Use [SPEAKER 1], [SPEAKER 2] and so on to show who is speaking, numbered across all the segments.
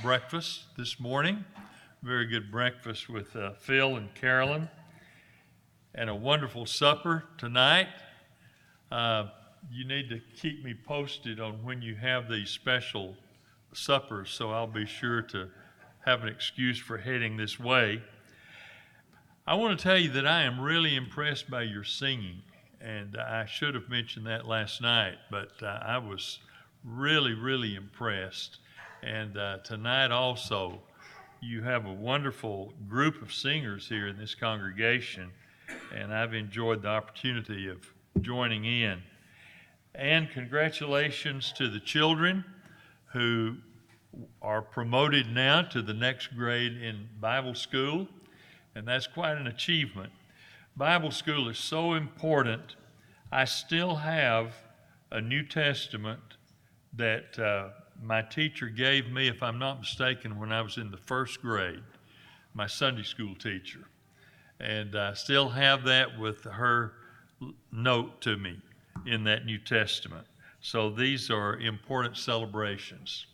[SPEAKER 1] Breakfast this morning. Very good breakfast with Phil and Carolyn, and a wonderful supper tonight. You need to keep me posted on when you have these special suppers, so I'll be sure to have an excuse for heading this way. I want to tell you that I am really impressed by your singing, and I should have mentioned that last night, but I was really impressed. And tonight also, you have a wonderful group of singers here in this congregation, and I've enjoyed the opportunity of joining in. And congratulations to the children who are promoted now to the next grade in Bible school, and that's quite an achievement. Bible school is so important. I still have a New Testament that my teacher gave me, if I'm not mistaken, when I was in the first grade, my Sunday school teacher. And I still have that with her note to me in that New Testament. So these are important celebrations.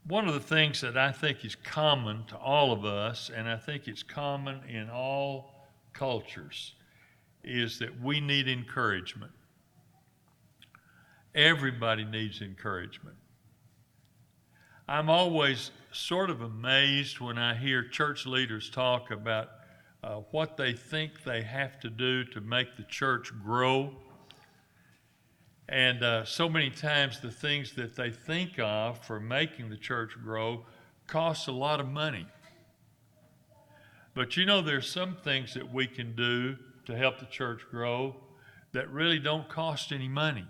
[SPEAKER 1] One of the things that I think is common to all of us, and I think it's common in all cultures, is that we need encouragement. Everybody needs encouragement. I'm always sort of amazed when I hear church leaders talk about what they think they have to do to make the church grow. And so many times the things that they think of for making the church grow cost a lot of money. But you know, there's some things that we can do to help the church grow that really don't cost any money.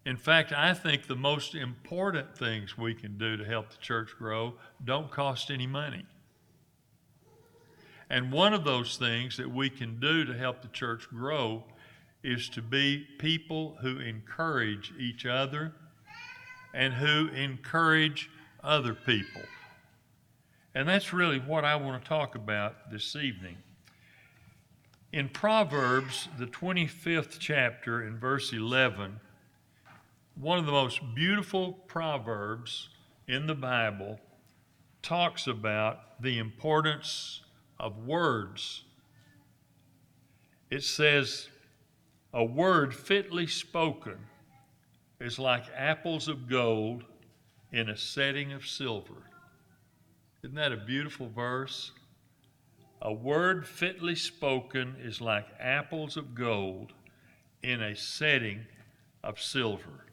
[SPEAKER 1] In fact, I think the most important things we can do to help the church grow don't cost any money. And one of those things that we can do to help the church grow is to be people who encourage each other and who encourage other people. And that's really what I want to talk about this evening. In Proverbs, the 25th chapter, in verse 11, one of the most beautiful proverbs in the Bible talks about the importance of words. It says, "A word fitly spoken is like apples of gold in a setting of silver." Isn't that a beautiful verse? A word fitly spoken is like apples of gold in a setting of silver.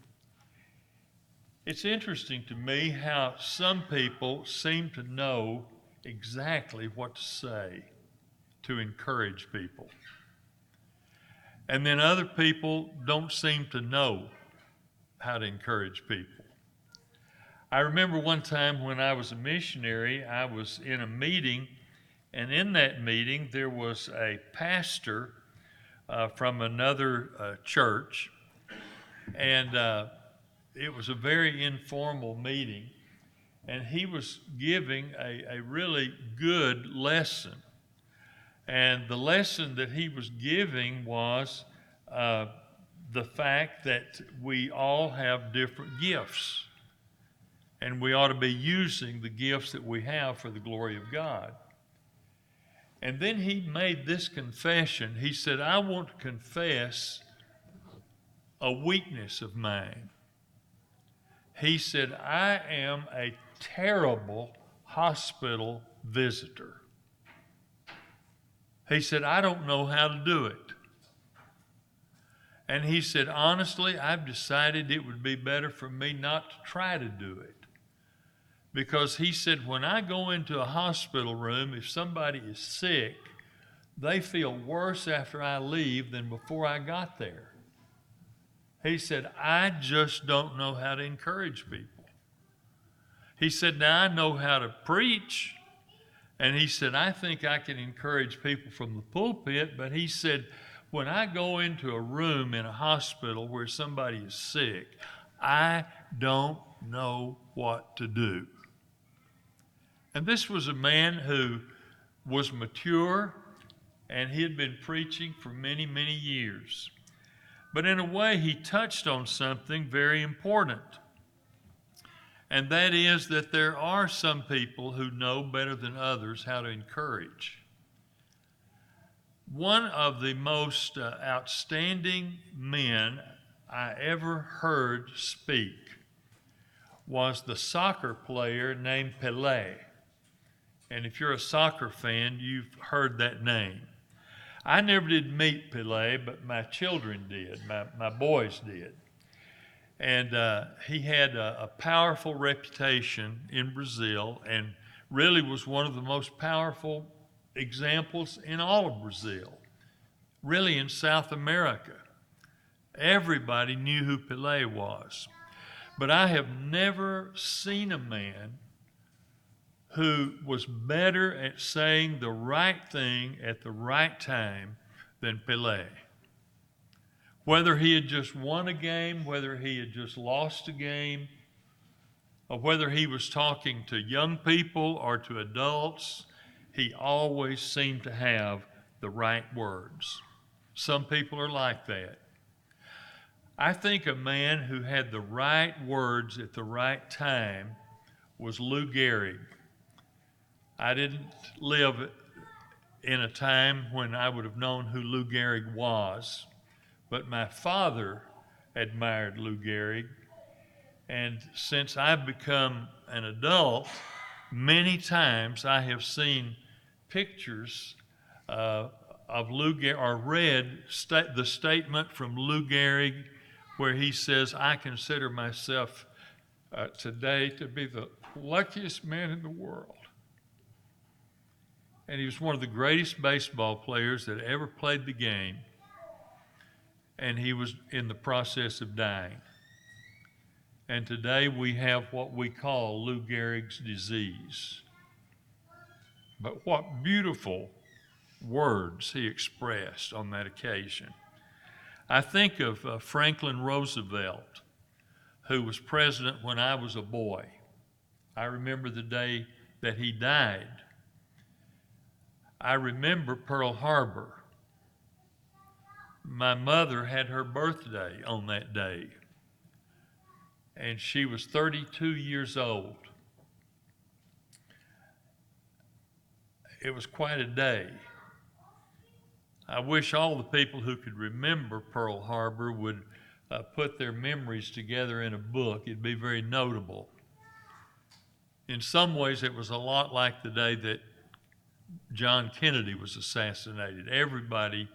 [SPEAKER 1] It's interesting to me how some people seem to know exactly what to say to encourage people. And then other people don't seem to know how to encourage people. I remember one time when I was a missionary, I was in a meeting, and in that meeting there was a pastor from another church, and it was a very informal meeting, and he was giving a really good lesson. And the lesson that he was giving was the fact that we all have different gifts, and we ought to be using the gifts that we have for the glory of God. And then he made this confession. He said, "I want to confess a weakness of mine." He said, "I am a terrible hospital visitor." He said, "I don't know how to do it." And he said, "Honestly, I've decided it would be better for me not to try to do it." Because he said, when I go into a hospital room, if somebody is sick, they feel worse after I leave than before I got there. He said, "I just don't know how to encourage people." He said, "Now I know how to preach." And he said, "I think I can encourage people from the pulpit." But he said, when I go into a room in a hospital where somebody is sick, I don't know what to do. And this was a man who was mature, and he had been preaching for many years. But in a way, he touched on something very important. And that is that there are some people who know better than others how to encourage. One of the most outstanding men I ever heard speak was the soccer player named Pelé. And if you're a soccer fan, you've heard that name. I never did meet Pelé, but my children did, my boys did. And he had a powerful reputation in Brazil and really was one of the most powerful examples in all of Brazil, really in South America. Everybody knew who Pelé was. But I have never seen a man who was better at saying the right thing at the right time than Pelé. Whether he had just won a game, whether he had just lost a game, or whether he was talking to young people or to adults, he always seemed to have the right words. Some people are like that. I think a man who had the right words at the right time was Lou Gehrig. I didn't live in a time when I would have known who Lou Gehrig was. But my father admired Lou Gehrig, and since I've become an adult, many times I have seen pictures of Lou Gehrig, or read the statement from Lou Gehrig where he says, "I consider myself today to be the luckiest man in the world." And he was one of the greatest baseball players that ever played the game. And he was in the process of dying. And today we have what we call Lou Gehrig's disease. But what beautiful words he expressed on that occasion. I think of Franklin Roosevelt, who was president when I was a boy. I remember the day that he died. I remember Pearl Harbor. My mother had her birthday on that day, and she was 32 years old. It was quite a day. I wish all the people who could remember Pearl Harbor would put their memories together in a book. It'd be very notable. In some ways, it was a lot like the day that John Kennedy was assassinated. Everybody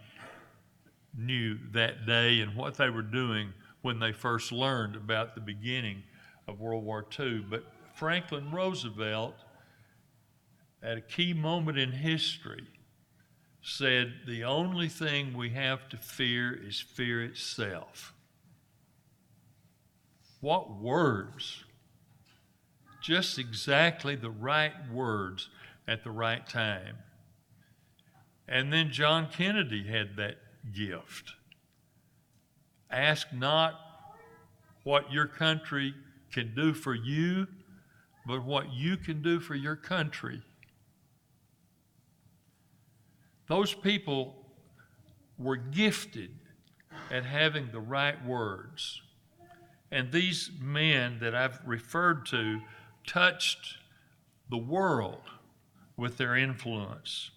[SPEAKER 1] knew that day and what they were doing when they first learned about the beginning of World War II. But Franklin Roosevelt, at a key moment in history, said, "The only thing we have to fear is fear itself." What words! Just exactly the right words at the right time. And then John Kennedy had that gift. Ask not what your country can do for you, but what you can do for your country. Those people were gifted at having the right words. And these men that I've referred to touched the world with their influence.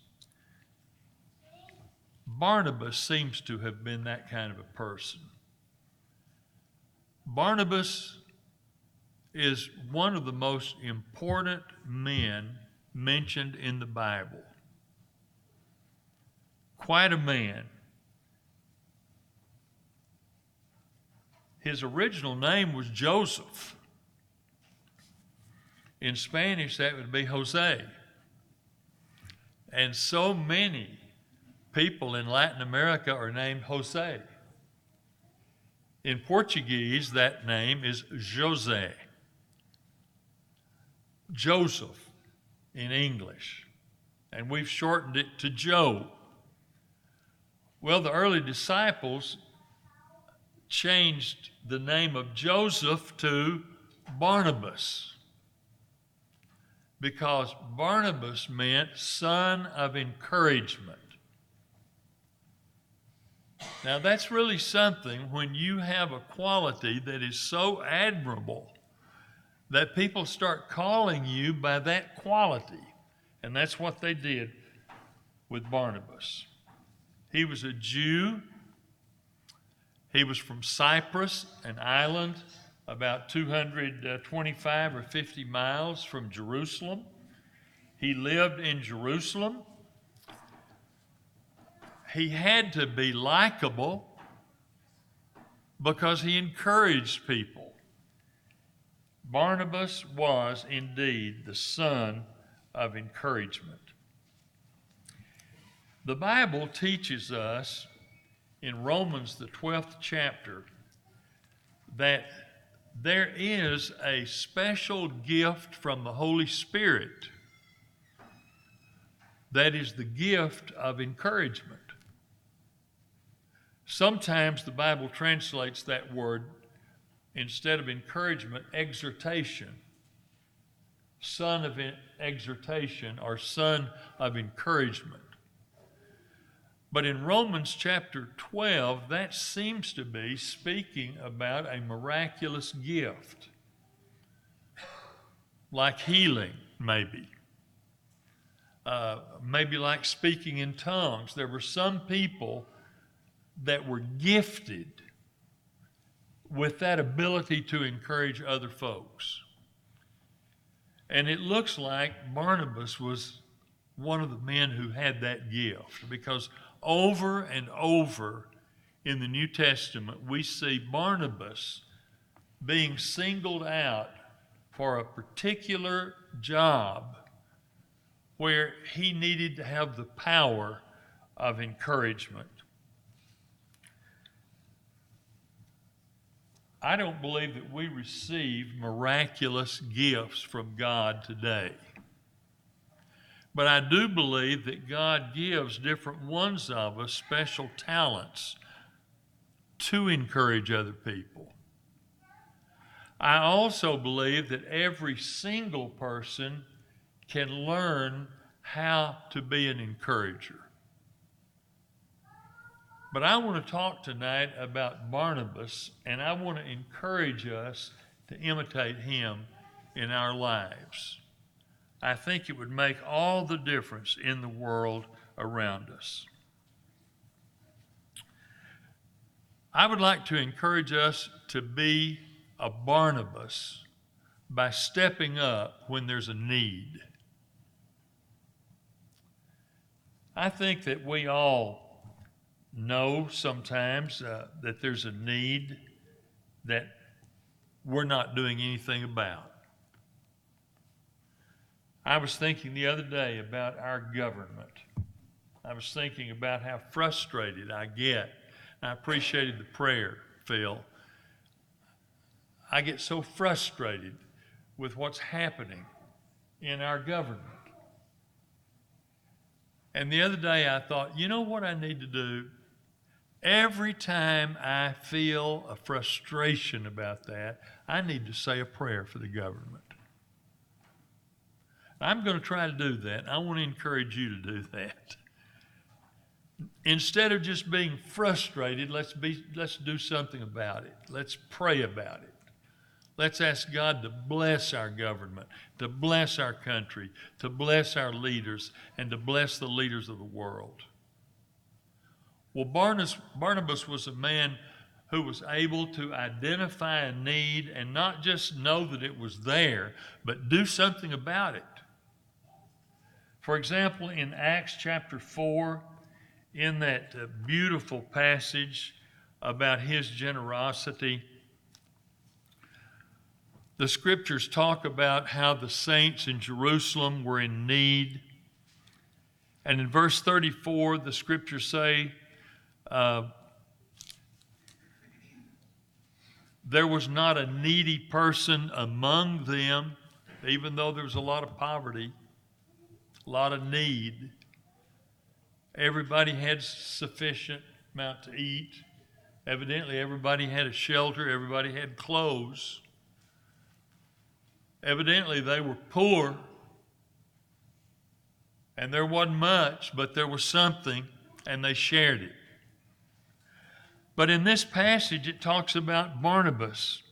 [SPEAKER 1] Barnabas seems to have been that kind of a person. Barnabas is one of the most important men mentioned in the Bible. Quite a man. His original name was Joseph. In Spanish, that would be Jose. And so many people in Latin America are named Jose. In Portuguese, that name is José. Joseph in English. And we've shortened it to Joe. Well, the early disciples changed the name of Joseph to Barnabas, because Barnabas meant son of encouragement. Now, that's really something when you have a quality that is so admirable that people start calling you by that quality. And that's what they did with Barnabas. He was a Jew. He was from Cyprus, an island about 225 or 50 miles from Jerusalem. He lived in Jerusalem. He had to be likable because he encouraged people. Barnabas was indeed the son of encouragement. The Bible teaches us in Romans, the 12th chapter, that there is a special gift from the Holy Spirit that is the gift of encouragement. Sometimes the Bible translates that word, instead of encouragement, exhortation. Son of exhortation or son of encouragement. But in Romans chapter 12, that seems to be speaking about a miraculous gift, like healing, maybe. Maybe like speaking in tongues. There were some people that were gifted with that ability to encourage other folks. And it looks like Barnabas was one of the men who had that gift, because over and over in the New Testament, we see Barnabas being singled out for a particular job where he needed to have the power of encouragement. I don't believe that we receive miraculous gifts from God today. But I do believe that God gives different ones of us special talents to encourage other people. I also believe that every single person can learn how to be an encourager. But I want to talk tonight about Barnabas, and I want to encourage us to imitate him in our lives. I think it would make all the difference in the world around us. I would like to encourage us to be a Barnabas by stepping up when there's a need. I think that we all know sometimes that there's a need that we're not doing anything about. I was thinking the other day about our government. I was thinking about how frustrated I get. I appreciated the prayer, Phil. I get so frustrated with what's happening in our government. And the other day I thought, you know what I need to do? Every time I feel a frustration about that, I need to say a prayer for the government. I'm going to try to do that. I want to encourage you to do that. Instead of just being frustrated, let's do something about it. Let's pray about it. Let's ask God to bless our government, to bless our country, to bless our leaders, and to bless the leaders of the world. Well, Barnabas was a man who was able to identify a need and not just know that it was there, but do something about it. For example, in Acts chapter 4, in that beautiful passage about his generosity, the scriptures talk about how the saints in Jerusalem were in need. And in verse 34, the scriptures say, there was not a needy person among them, even though there was a lot of poverty, a lot of need. Everybody had sufficient amount to eat. Evidently, everybody had a shelter. Everybody had clothes. Evidently, they were poor, and there wasn't much, but there was something, and they shared it. But in this passage, it talks about Barnabas.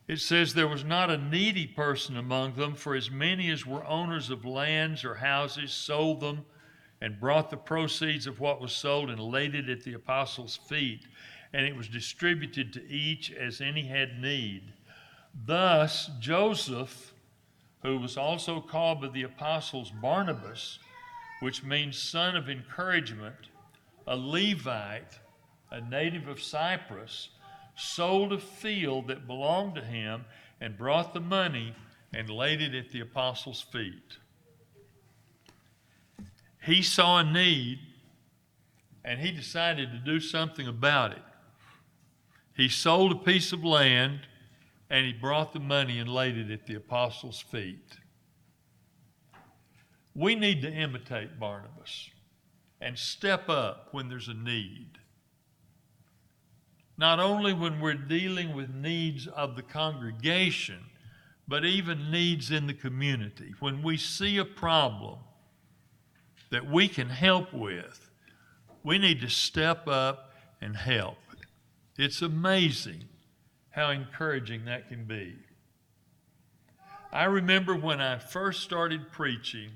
[SPEAKER 1] It says there was not a needy person among them, for as many as were owners of lands or houses sold them and brought the proceeds of what was sold and laid it at the apostles' feet, and it was distributed to each as any had need. Thus Joseph, who was also called by the apostles Barnabas, which means son of encouragement, a Levite, a native of Cyprus, sold a field that belonged to him and brought the money and laid it at the apostles' feet. He saw a need and he decided to do something about it. He sold a piece of land and he brought the money and laid it at the apostles' feet. We need to imitate Barnabas and step up when there's a need. Not only when we're dealing with needs of the congregation, but even needs in the community. When we see a problem that we can help with, we need to step up and help. It's amazing how encouraging that can be. I remember when I first started preaching,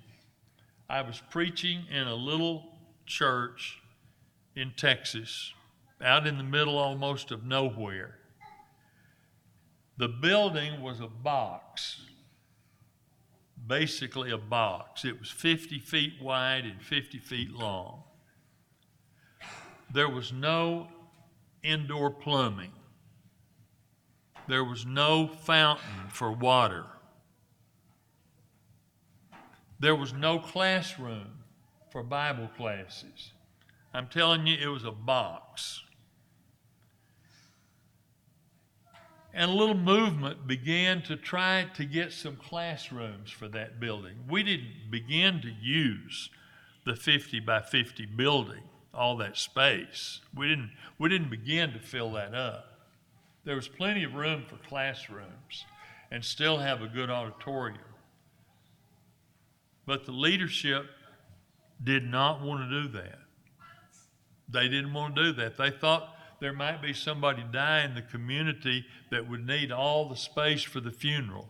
[SPEAKER 1] I was preaching in a little church in Texas, out in the middle almost of nowhere. The building was a box, basically a box. It was 50 feet wide and 50 feet long. There was no indoor plumbing. There was no fountain for water. There was no classroom for Bible classes. I'm telling you, it was a box. And a little movement began to try to get some classrooms for that building. We didn't begin to use the 50 by 50 building, all that space. We didn't begin to fill that up. There was plenty of room for classrooms and still have a good auditorium. But the leadership did not want to do that. They didn't want to do that. They thought there might be somebody die in the community that would need all the space for the funeral.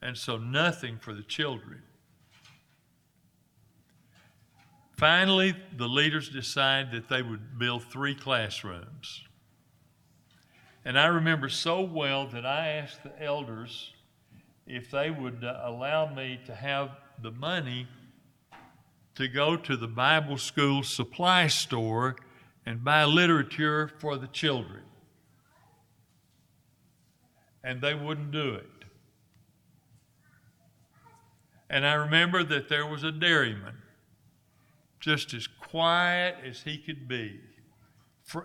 [SPEAKER 1] And so nothing for the children. Finally, the leaders decided that they would build 3 classrooms. And I remember so well that I asked the elders if they would allow me to have the money to go to the Bible school supply store and buy literature for the children. And they wouldn't do it. And I remember that there was a dairyman, just as quiet as he could be.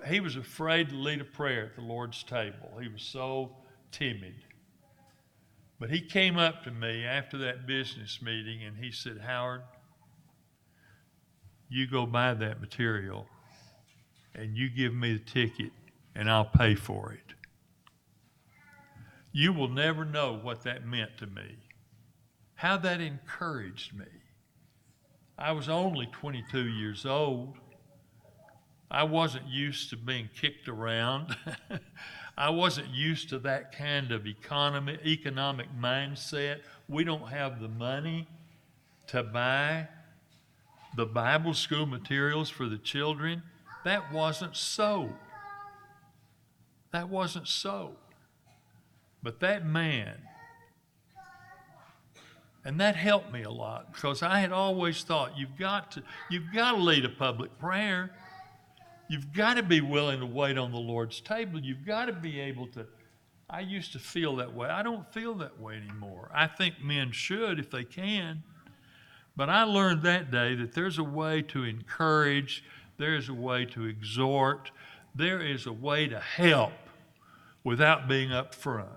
[SPEAKER 1] He was afraid to lead a prayer at the Lord's table. He was so timid. But he came up to me after that business meeting and he said, "Howard, you go buy that material and you give me the ticket and I'll pay for it." You will never know what that meant to me, how that encouraged me. I was only 22 years old. I wasn't used to being kicked around. I wasn't used to that kind of economic mindset. We don't have the money to buy the Bible school materials for the children. That wasn't so. That wasn't so. But that man, and that helped me a lot because I had always thought you've got to lead a public prayer. You've got to be willing to wait on the Lord's table. You've got to be able to. I used to feel that way. I don't feel that way anymore. I think men should if they can. But I learned that day that there's a way to encourage, there is a way to exhort, there is a way to help without being up front.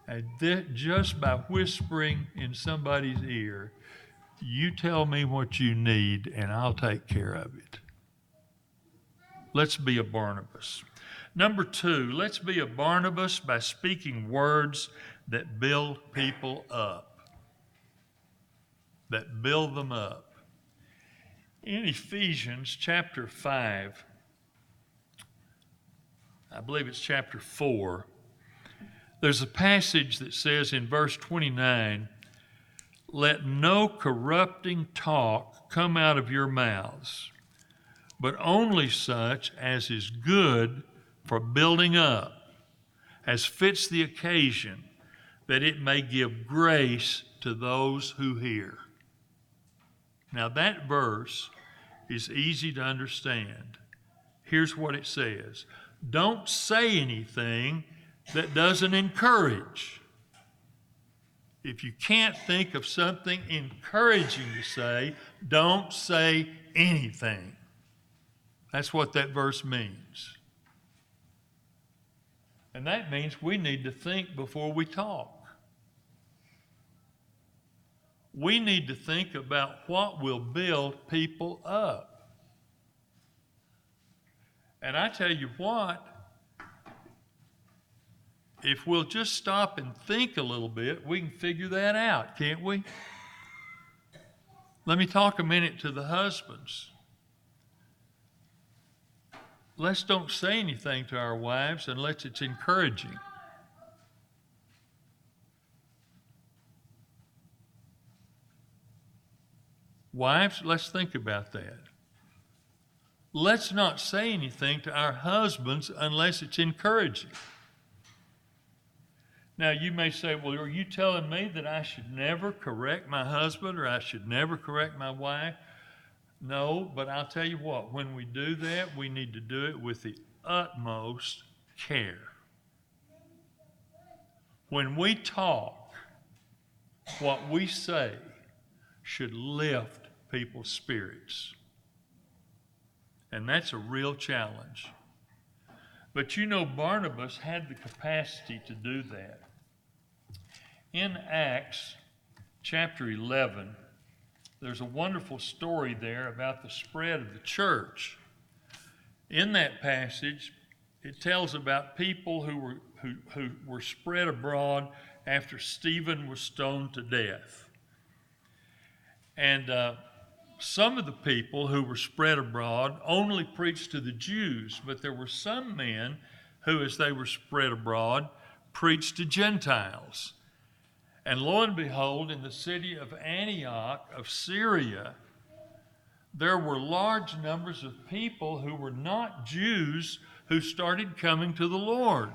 [SPEAKER 1] And just by whispering in somebody's ear, you tell me what you need and I'll take care of it. Let's be a Barnabas. Number 2, let's be a Barnabas by speaking words that build people up. That build them up. In Ephesians chapter 5, I believe it's chapter 4, there's a passage that says in verse 29, "Let no corrupting talk come out of your mouths, but only such as is good for building up, as fits the occasion, that it may give grace to those who hear." Now that verse is easy to understand. Here's what it says. Don't say anything that doesn't encourage. If you can't think of something encouraging to say, don't say anything. That's what that verse means. And that means we need to think before we talk. We need to think about what will build people up. And I tell you what, if we'll just stop and think a little bit, we can figure that out, can't we? Let me talk a minute to the husbands. Let's don't say anything to our wives unless it's encouraging. Wives, let's think about that. Let's not say anything to our husbands unless it's encouraging. Now, you may say, well, are you telling me that I should never correct my husband or I should never correct my wife? No, but I'll tell you what, when we do that, we need to do it with the utmost care. When we talk, what we say should lift people's spirits. And that's a real challenge. But you know, Barnabas had the capacity to do that. In Acts chapter 11, there's a wonderful story there about the spread of the church. In that passage, it tells about people who were spread abroad after Stephen was stoned to death. And some of the people who were spread abroad only preached to the Jews, but there were some men who, as they were spread abroad, preached to Gentiles. And lo and behold, in the city of Antioch of Syria, there were large numbers of people who were not Jews who started coming to the Lord.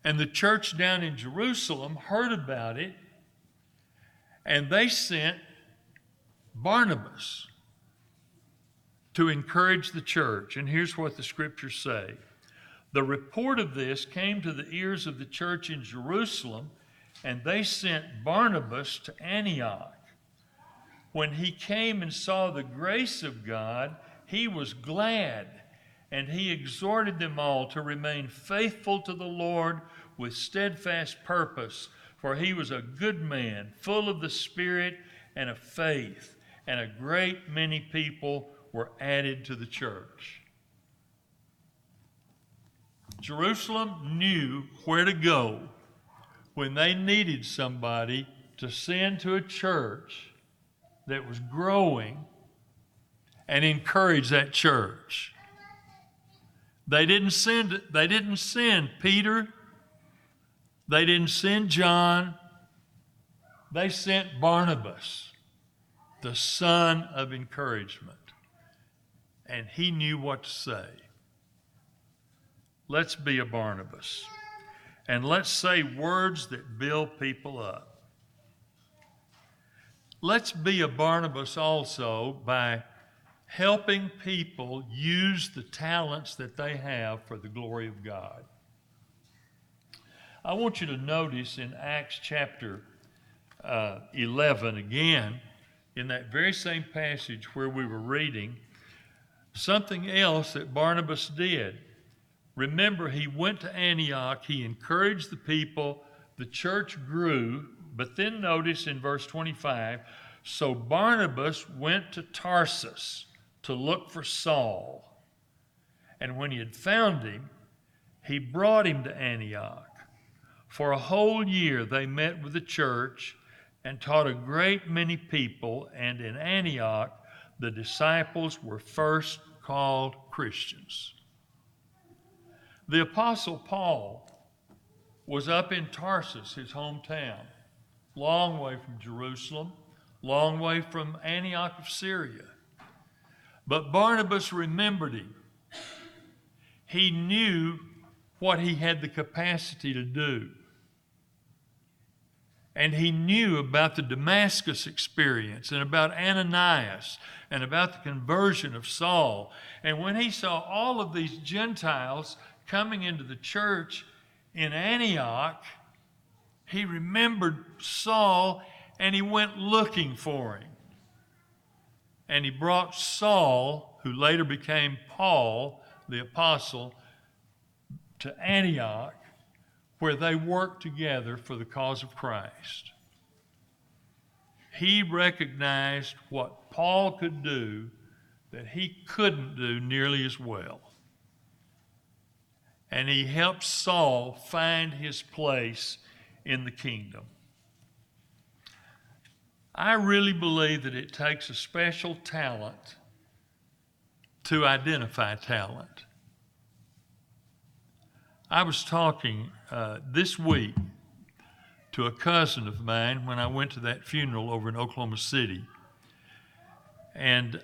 [SPEAKER 1] And the church down in Jerusalem heard about it, and they sent Barnabas to encourage the church. And here's what the scriptures say. The report of this came to the ears of the church in Jerusalem, and they sent Barnabas to Antioch. When he came and saw the grace of God, he was glad, and he exhorted them all to remain faithful to the Lord with steadfast purpose, for he was a good man, full of the Spirit and of faith, and a great many people were added to the church. Jerusalem knew where to go when they needed somebody to send to a church that was growing and encourage that church. They didn't send Peter. They didn't send John. They sent Barnabas, the son of encouragement. And he knew what to say. Let's be a Barnabas. And let's say words that build people up. Let's be a Barnabas also by helping people use the talents that they have for the glory of God. I want you to notice in Acts chapter 11 again, in that very same passage where we were reading, something else that Barnabas did. Remember, he went to Antioch, he encouraged the people, the church grew, but then notice in verse 25, so Barnabas went to Tarsus to look for Saul. And when he had found him, he brought him to Antioch. For a whole year they met with the church and taught a great many people, and in Antioch the disciples were first called Christians. The Apostle Paul was up in Tarsus, his hometown, long way from Jerusalem, long way from Antioch of Syria. But Barnabas remembered him. He knew what he had the capacity to do. And he knew about the Damascus experience and about Ananias and about the conversion of Saul. And when he saw all of these Gentiles coming into the church in Antioch, he remembered Saul and he went looking for him. And he brought Saul, who later became Paul, the apostle, to Antioch, where they worked together for the cause of Christ. He recognized what Paul could do that he couldn't do nearly as well. And he helped Saul find his place in the kingdom. I really believe that it takes a special talent to identify talent. I was talking this week to a cousin of mine when I went to that funeral over in Oklahoma City. And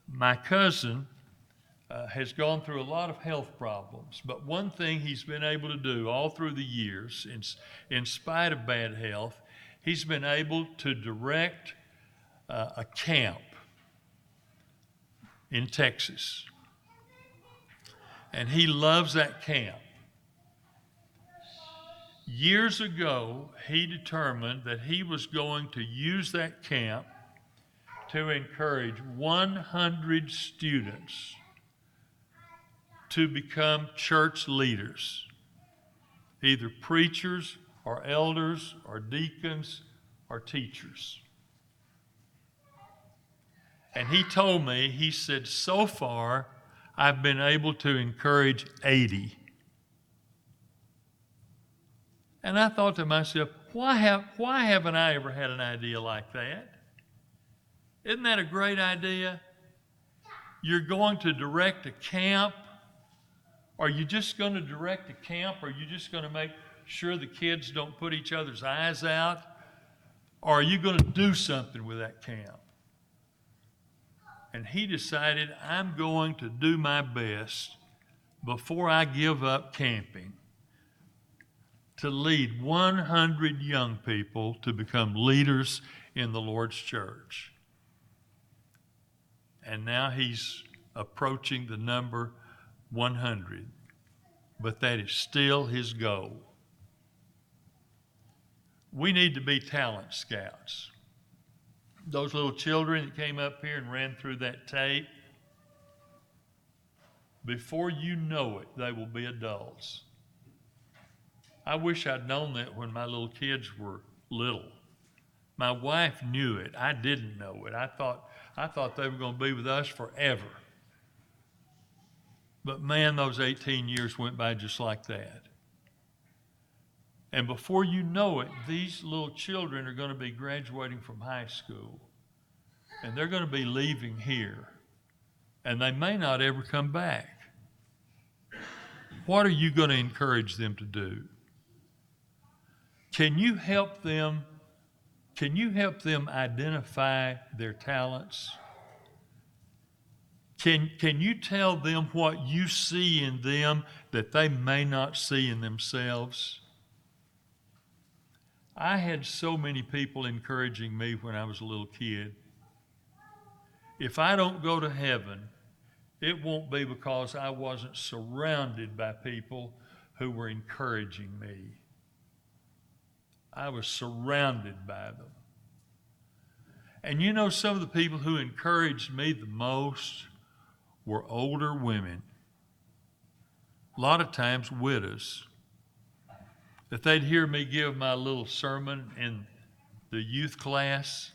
[SPEAKER 1] my cousin has gone through a lot of health problems, but one thing he's been able to do all through the years, in spite of bad health, he's been able to direct a camp in Texas. And he loves that camp. Years ago, he determined that he was going to use that camp to encourage 100 students to become church leaders, either preachers or elders or deacons or teachers. And he told me, he said, so far, I've been able to encourage 80. And I thought to myself, why haven't I ever had an idea like that? Isn't that a great idea? You're going to direct a camp. Are you just going to direct a camp? Or are you just going to make sure the kids don't put each other's eyes out? Or are you going to do something with that camp? And he decided, I'm going to do my best before I give up camping to lead 100 young people to become leaders in the Lord's church. And now he's approaching the number 100, but that is still his goal. We need to be talent scouts. Those little children that came up here and ran through that tape, before you know it, they will be adults. I wish I'd known that when my little kids were little. My wife knew it. I didn't know it. I thought they were going to be with us forever. But man, those 18 years went by just like that. And before you know it, these little children are going to be graduating from high school. And they're going to be leaving here. And they may not ever come back. What are you going to encourage them to do? Can you help them identify their talents? Can you tell them what you see in them that they may not see in themselves? I had so many people encouraging me when I was a little kid. If I don't go to heaven, it won't be because I wasn't surrounded by people who were encouraging me. I was surrounded by them. And you know, some of the people who encouraged me the most were older women, a lot of times widows, that they'd hear me give my little sermon in the youth class,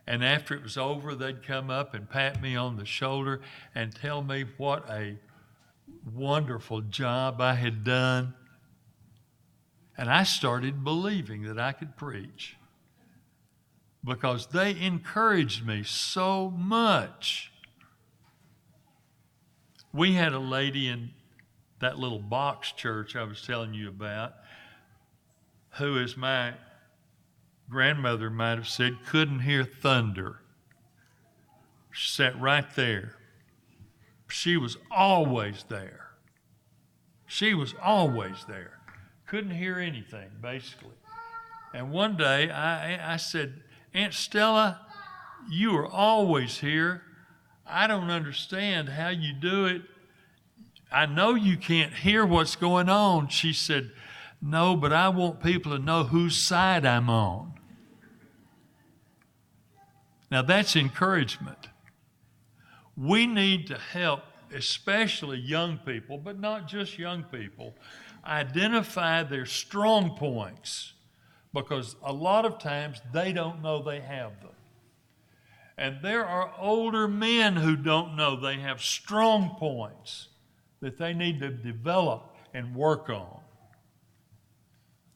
[SPEAKER 1] and after it was over, they'd come up and pat me on the shoulder and tell me what a wonderful job I had done. And I started believing that I could preach. because they encouraged me so much. We had a lady in that little box church I was telling you about, who, as my grandmother might have said, couldn't hear thunder. She sat right there. She was always there. She was always there. Couldn't hear anything, basically. And one day I said, Aunt Stella, you are always here. I don't understand how you do it. I know you can't hear what's going on. She said, no, but I want people to know whose side I'm on. Now that's encouragement. We need to help, especially young people, but not just young people, identify their strong points, because a lot of times they don't know they have them. And there are older men who don't know they have strong points that they need to develop and work on.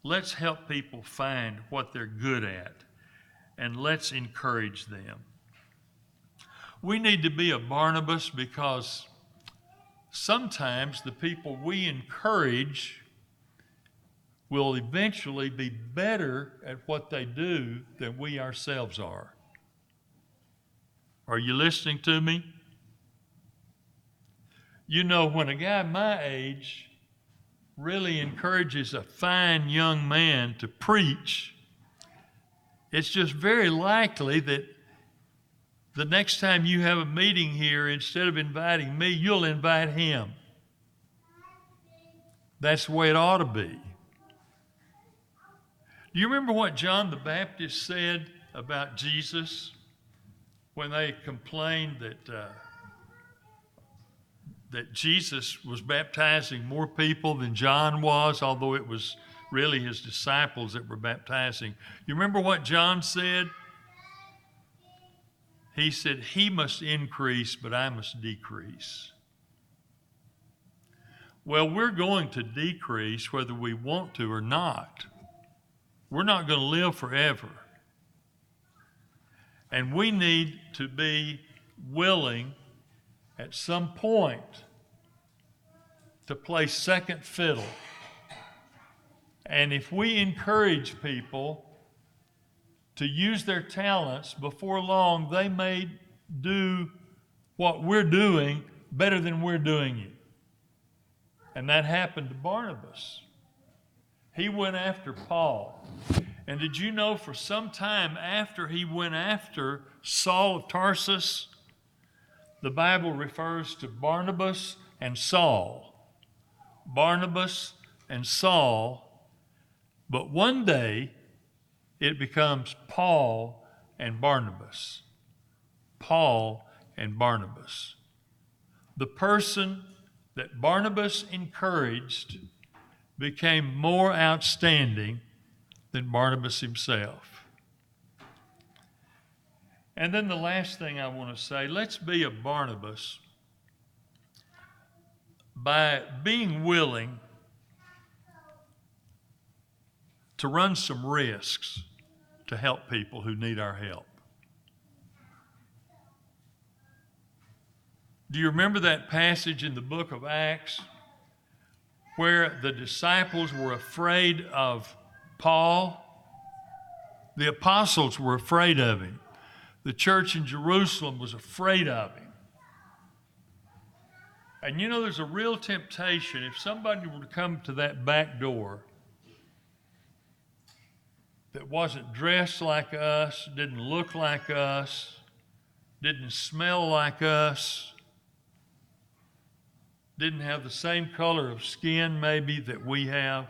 [SPEAKER 1] Let's help people find what they're good at, and let's encourage them. We need to be a Barnabas, because sometimes the people we encourage will eventually be better at what they do than we ourselves are. Are you listening to me? You know, when a guy my age really encourages a fine young man to preach, it's just very likely that the next time you have a meeting here, instead of inviting me, you'll invite him. That's the way it ought to be. Do you remember what John the Baptist said about Jesus when they complained that Jesus was baptizing more people than John was, although it was really his disciples that were baptizing? You remember what John said? He said, he must increase, but I must decrease. Well, we're going to decrease whether we want to or not. We're not going to live forever. And we need to be willing at some point to play second fiddle. And if we encourage people to use their talents, before long they may do what we're doing better than we're doing it. And that happened to Barnabas. He went after Paul. And did you know, for some time after he went after Saul of Tarsus, the Bible refers to Barnabas and Saul. Barnabas and Saul. But one day, it becomes Paul and Barnabas. Paul and Barnabas. The person that Barnabas encouraged became more outstanding than Barnabas himself. And then the last thing I want to say, let's be a Barnabas by being willing to run some risks to help people who need our help. Do you remember that passage in the book of Acts where the disciples were afraid of Paul? The apostles were afraid of him. The church in Jerusalem was afraid of him. And you know, there's a real temptation if somebody were to come to that back door that wasn't dressed like us, didn't look like us, didn't smell like us, didn't have the same color of skin maybe that we have.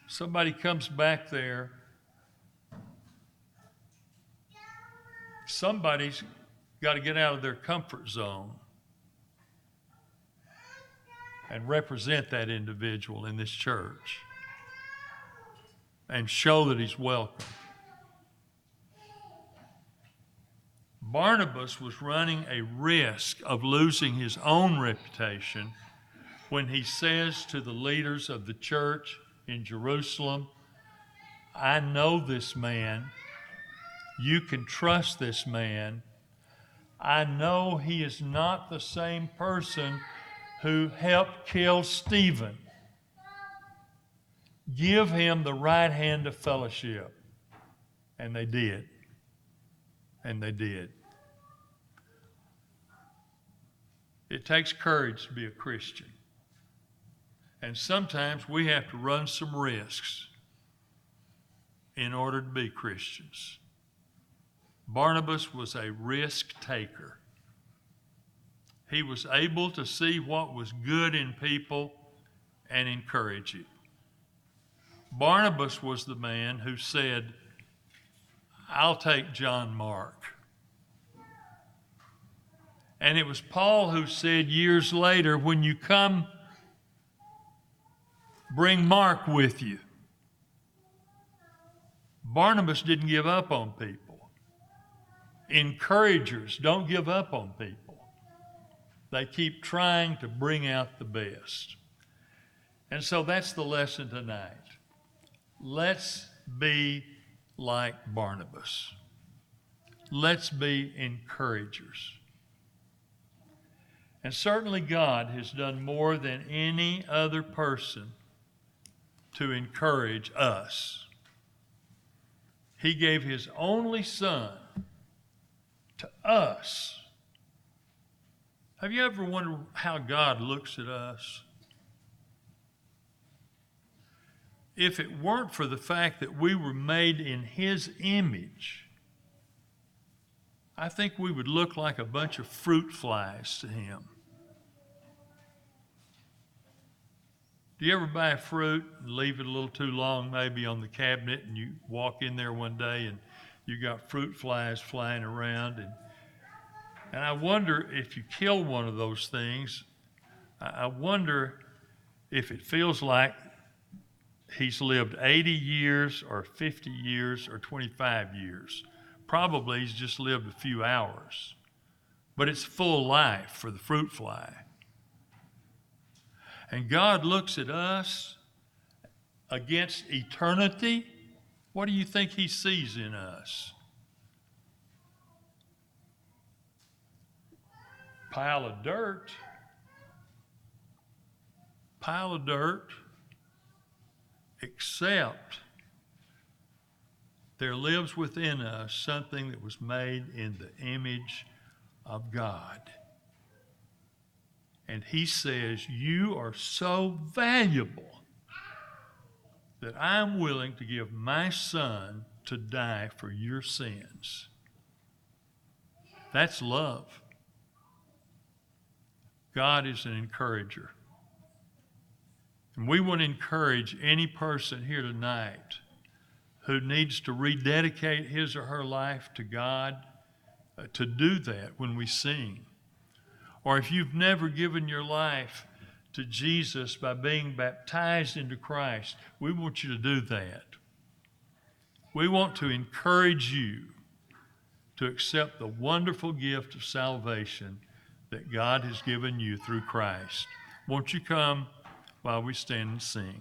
[SPEAKER 1] Somebody comes back there, somebody's got to get out of their comfort zone and represent that individual in this church and show that he's welcome. Barnabas was running a risk of losing his own reputation when he says to the leaders of the church in Jerusalem, I know this man. You can trust this man. I know he is not the same person who helped kill Stephen. Give him the right hand of fellowship. And they did. And they did. It takes courage to be a Christian. And sometimes we have to run some risks in order to be Christians. Barnabas was a risk taker. He was able to see what was good in people and encourage it. Barnabas was the man who said, I'll take John Mark. And it was Paul who said years later, when you come, bring Mark with you. Barnabas didn't give up on people. Encouragers don't give up on people. They keep trying to bring out the best. And so that's the lesson tonight. Let's be like Barnabas. Let's be encouragers. And certainly God has done more than any other person to encourage us. He gave his only son to us. Have you ever wondered how God looks at us? If it weren't for the fact that we were made in his image, I think we would look like a bunch of fruit flies to him. Do you ever buy fruit and leave it a little too long maybe on the cabinet, and you walk in there one day and you got fruit flies flying around, and I wonder if you kill one of those things, I wonder if it feels like he's lived 80 years or 50 years or 25 years. Probably he's just lived a few hours, but it's full life for the fruit fly. And God looks at us against eternity. What do you think he sees in us? Pile of dirt. Pile of dirt. Except there lives within us something that was made in the image of God. And he says, you are so valuable that I'm willing to give my son to die for your sins. That's love. God is an encourager. And we want to encourage any person here tonight who needs to rededicate his or her life to God to do that when we sing. Or if you've never given your life to Jesus by being baptized into Christ, we want you to do that. We want to encourage you to accept the wonderful gift of salvation that God has given you through Christ. Won't you come while we stand and sing?